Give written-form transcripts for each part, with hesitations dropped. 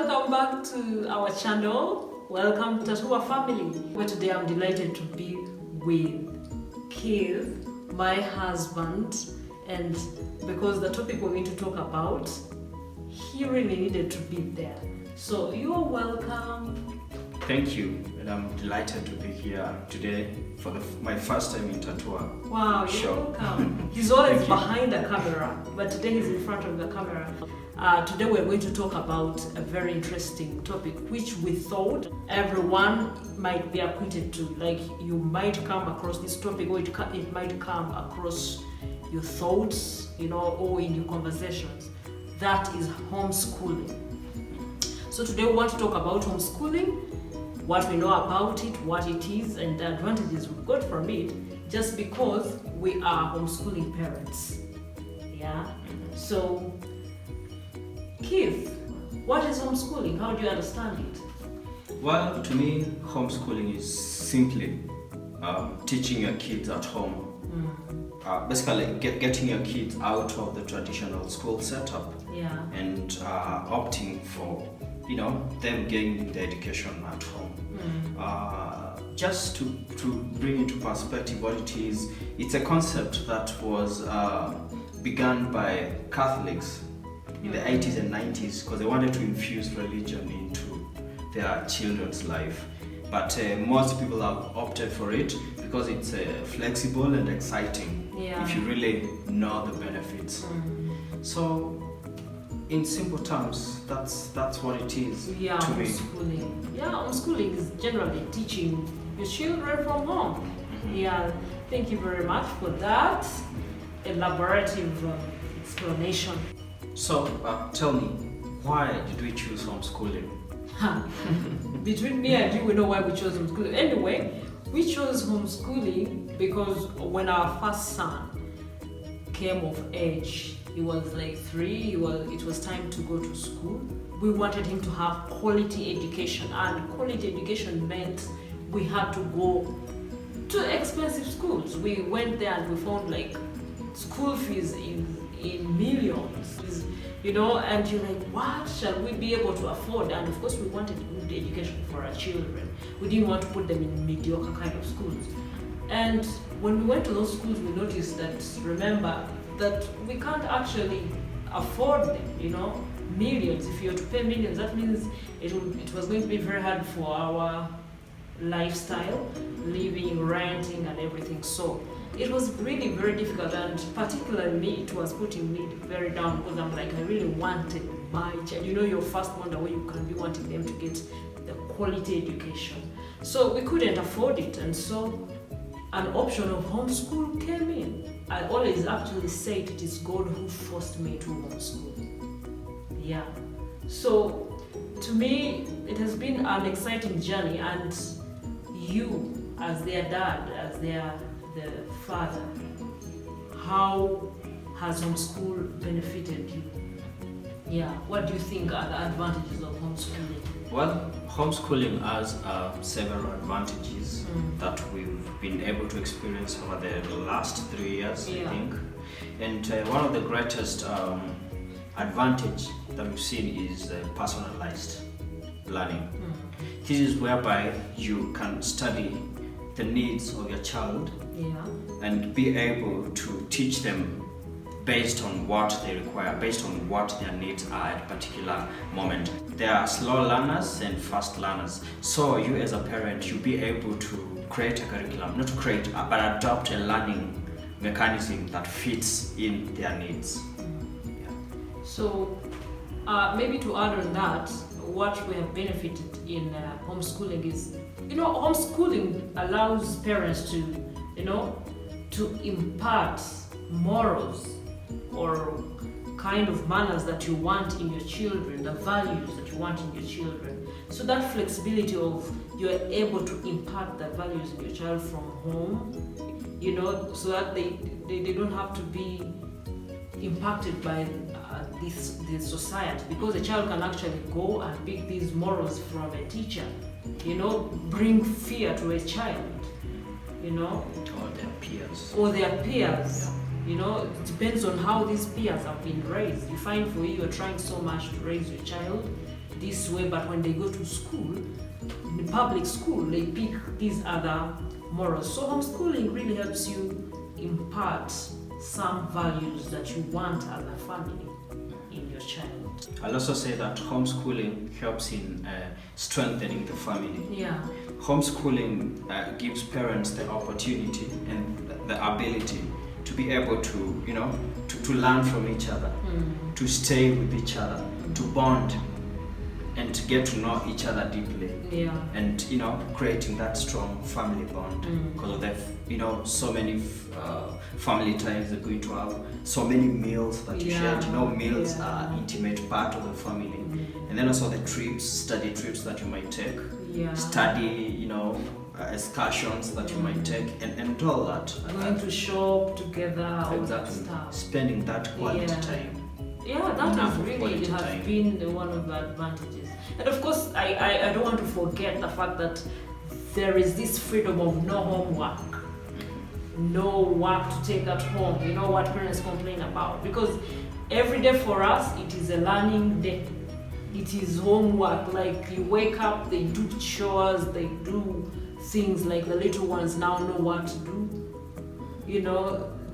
welcome back to our channel. Welcome to our family. Where today I'm delighted to be with Keith, my husband, and because the topic we're going to talk about, he really needed to be there. So you are welcome. Thank you, and I'm delighted to be here today for my first time in Tatua. Wow, you're welcome. He's always behind the camera, but today he's in front of the camera. Today we're going to talk about a very interesting topic which we thought everyone might be acquainted to. Like, you might come across this topic, or it might come across your thoughts, or in your conversations. That is homeschooling. So today we want to talk about homeschooling, what we know about it, what it is, and the advantages we've got from it, just because we are homeschooling parents. Yeah. So, Keith, what is homeschooling? How do you understand it? Well, to me, homeschooling is simply teaching your kids at home. Basically, getting your kids out of the traditional school setup. Yeah. And opting for, them gaining the education at home. Just to bring into perspective what it is, it's a concept that was begun by Catholics in the 80s and 90s because they wanted to infuse religion into their children's life. But most people have opted for it because it's flexible and exciting, if you really know the benefits. So, in simple terms, that's what it is to me. Homeschooling. Yeah, homeschooling is generally teaching your children from home. Yeah, thank you very much for that elaborative explanation. So, tell me, why did we choose homeschooling? Between me and you, we know why we chose homeschooling. Anyway, we chose homeschooling because when our first son came of age, he was like 3, it was time to go to school. We wanted him to have quality education, and quality education meant we had to go to expensive schools. We went there and we found like school fees in millions, and you're like, what shall we be able to afford? And of course we wanted good education for our children. We didn't want to put them in mediocre kind of schools. And when we went to those schools, we noticed that we can't actually afford them, millions. If you were to pay millions, that means it was going to be very hard for our lifestyle, living, renting, and everything. So it was really very difficult, and particularly me, it was putting me very down because I'm like, I really wanted my child. Your first wonder where you can be wanting them to get the quality education. So we couldn't afford it, and so an option of homeschool came in. I always actually say it is God who forced me to homeschool. Yeah. So to me, it has been an exciting journey, and you, as their dad, as the father, how has homeschool benefited you? Yeah. What do you think are the advantages of homeschooling? Well, homeschooling has several advantages that we've been able to experience over the last 3 years, I think. And one of the greatest advantage that we've seen is personalized learning. This is whereby you can study the needs of your child and be able to teach them based on what they require, based on what their needs are at a particular moment. There are slow learners and fast learners. So you as a parent, you'll be able to create a curriculum, not to create, but adopt a learning mechanism that fits in their needs. So maybe to add on that, what we have benefited in homeschooling is, homeschooling allows parents to impart morals or kind of manners that you want in your children, the values that you want in your children. So that flexibility of you're able to impart the values in your child from home, so that they don't have to be impacted by this society, because a child can actually go and pick these morals from a teacher, bring fear to a child, or their peers. It depends on how these peers have been raised. You find for you're trying so much to raise your child, this way, but when they go to school, in the public school, they pick these other morals. So homeschooling really helps you impart some values that you want as a family in your child. I'll also say that homeschooling helps in strengthening the family. Yeah. Homeschooling gives parents the opportunity and the ability to be able to, to learn from each other, to stay with each other, to bond, and to get to know each other deeply. Yeah. And creating that strong family bond, because of the so many family times they're going to have so many meals that you share. Meals are intimate part of the family. And then also the trips, study trips that you might take, study excursions that you might take, and all that. Going to shop together, all that exactly. stuff. Spending that quality time. Yeah, that has really been one of the advantages. And of course, I don't want to forget the fact that there is this freedom of no homework, no work to take at home. You know what parents complain about? Because every day for us, it is a learning day. It is homework. Like you wake up, they do chores, they do things like the little ones now know what to do.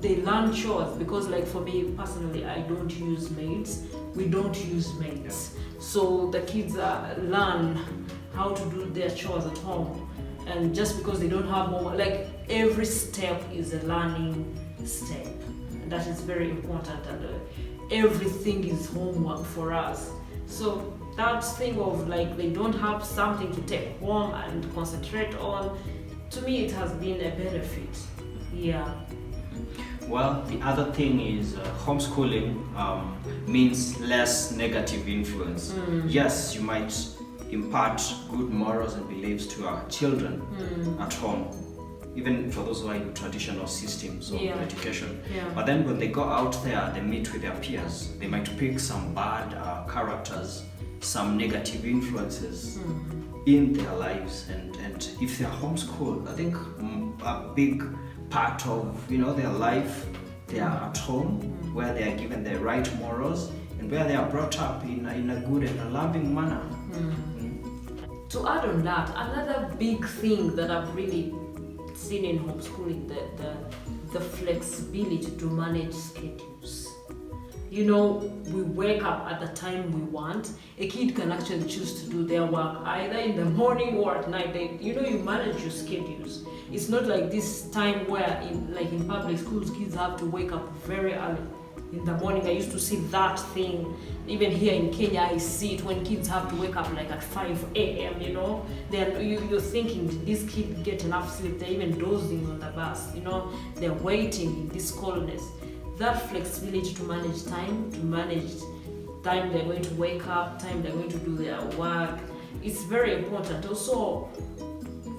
They learn chores because, like for me personally, I don't use maids. We don't use maids. So the kids learn how to do their chores at home. And just because they don't have homework, like every step is a learning step. And that is very important. And everything is homework for us. So that thing of like they don't have something to take home and concentrate on, to me it has been a benefit. Yeah. Well, the other thing is homeschooling means less negative influence. Yes, you might impart good morals and beliefs to our children at home, even for those who are in traditional systems of education. But then when they go out there, they meet with their peers. They might pick some bad characters, some negative influences in their lives. And if they're homeschooled, I think a big part of their life, they are at home, where they are given the right morals and where they are brought up in a good and a loving manner. To add on that, another big thing that I've really seen in homeschooling, the flexibility to manage schedules. We wake up at the time we want. A kid can actually choose to do their work either in the morning or at night. You manage your schedules. It's not like this time where in public schools, kids have to wake up very early in the morning. I used to see that thing. Even here in Kenya, I see it when kids have to wake up like at 5 a.m., Then you're thinking, did this kid get enough sleep? They're even dozing on the bus, They're waiting in this coldness. That flexibility to manage time they're going to wake up, time they're going to do their work, it's very important. Also,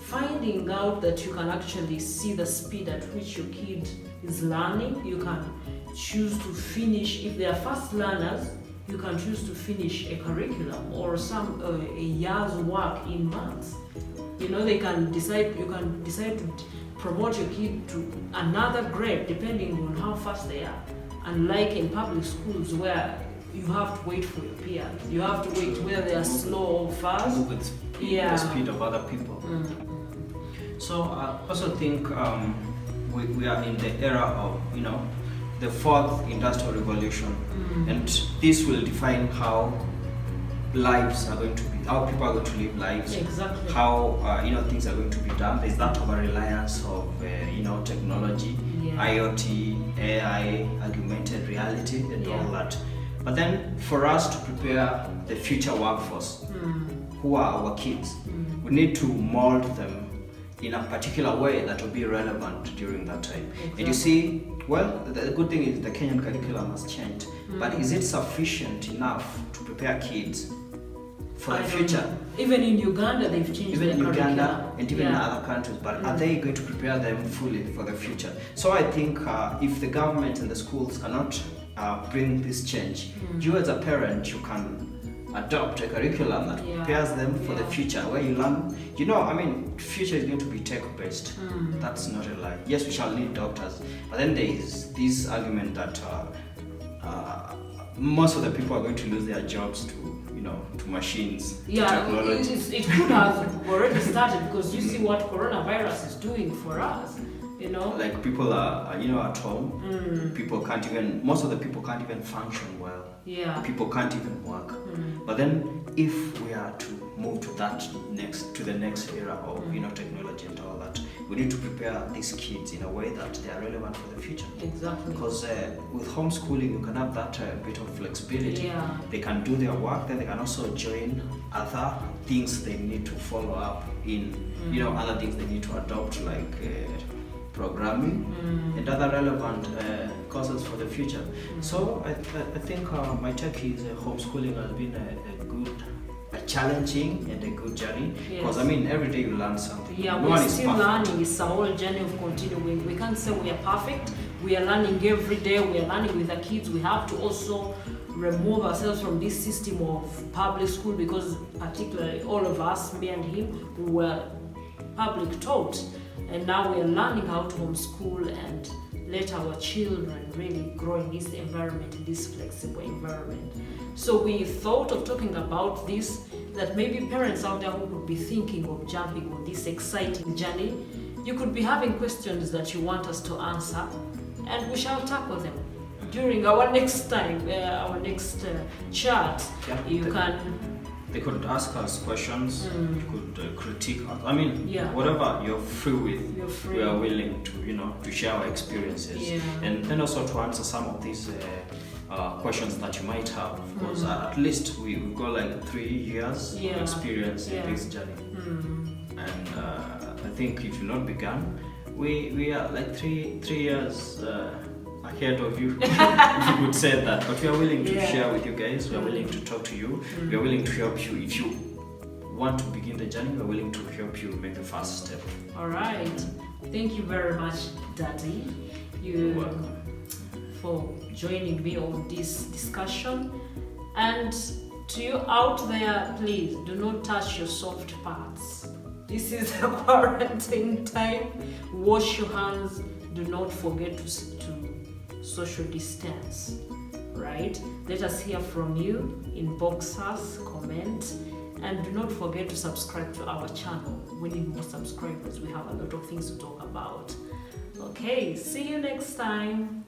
finding out that you can actually see the speed at which your kid is learning. You can choose to finish, if they are fast learners, you can choose to finish a curriculum or a year's work in months. You can decide to promote your kid to another grade depending on how fast they are. Unlike in public schools where you have to wait for your peers, you have to wait whether they are slow or fast. Move with the speed of other people. So I also think we are in the era of the fourth industrial revolution, and this will define how lives are going to be, how people are going to live lives, how things are going to be done. There's that over reliance of technology, IoT, AI, augmented reality, and all that. But then for us to prepare the future workforce, who are our kids, we need to mold them in a particular way that will be relevant during that time. And you see, well, the good thing is the Kenyan curriculum has changed, but is it sufficient enough to prepare kids for the future? Even in Uganda, they've changed even in Uganda curriculum. And even in other countries, but are they going to prepare them fully for the future? So I think if the government and the schools cannot bring this change, you as a parent, you can adopt a curriculum that prepares them for the future, where you learn, future is going to be tech-based. That's not a lie. Yes, we shall need doctors, but then there is this argument that most of the people are going to lose their jobs to to machines, to Yeah, technology. it could have already started, because you see what coronavirus is doing for us. Like people are at home. People can't even. Most of the people can't even function well. Yeah. People can't even work. But then, if we are to move to the next era of technology and all that, we need to prepare these kids in a way that they are relevant for the future. Exactly. Because with homeschooling, you can have that bit of flexibility. Yeah. They can do their work, then they can also join other things they need to follow up in. Other things they need to adopt, like programming and other relevant courses for the future. So I think my take is homeschooling has been a challenging and a good journey, because every day you learn something. Yeah, we're still learning. It's a whole journey of continuing. We can't say we are perfect. We are learning every day. We are learning with the kids. We have to also remove ourselves from this system of public school, because particularly all of us, me and him, we were public taught, and now we are learning how to homeschool and let our children really grow in this environment, in this flexible environment. So we thought of talking about this, that maybe parents out there who could be thinking of jumping on this exciting journey, you could be having questions that you want us to answer, and we shall tackle them during our next time, our next chat. They could ask us questions, you could critique us. Whatever you're free with, we are willing to share our experiences. And also to answer some of these questions that you might have, because at least we've got like 3 years of experience in this journey. And I think if you not begun, we are like three years ahead of you, if you could say that. But we are willing to share with you guys. We are willing to talk to you. We are willing to help you. If you want to begin the journey, we are willing to help you make the first step. All right. Thank you very much, Daddy. You're welcome for joining me on this discussion. And to you out there, please do not touch your soft parts. This is a quarantine time. Wash your hands. Do not forget to social distance, right? Let us hear from you. Inbox us, comment, and do not forget to subscribe to our channel. We need more subscribers. We have a lot of things to talk about. Okay, see you next time.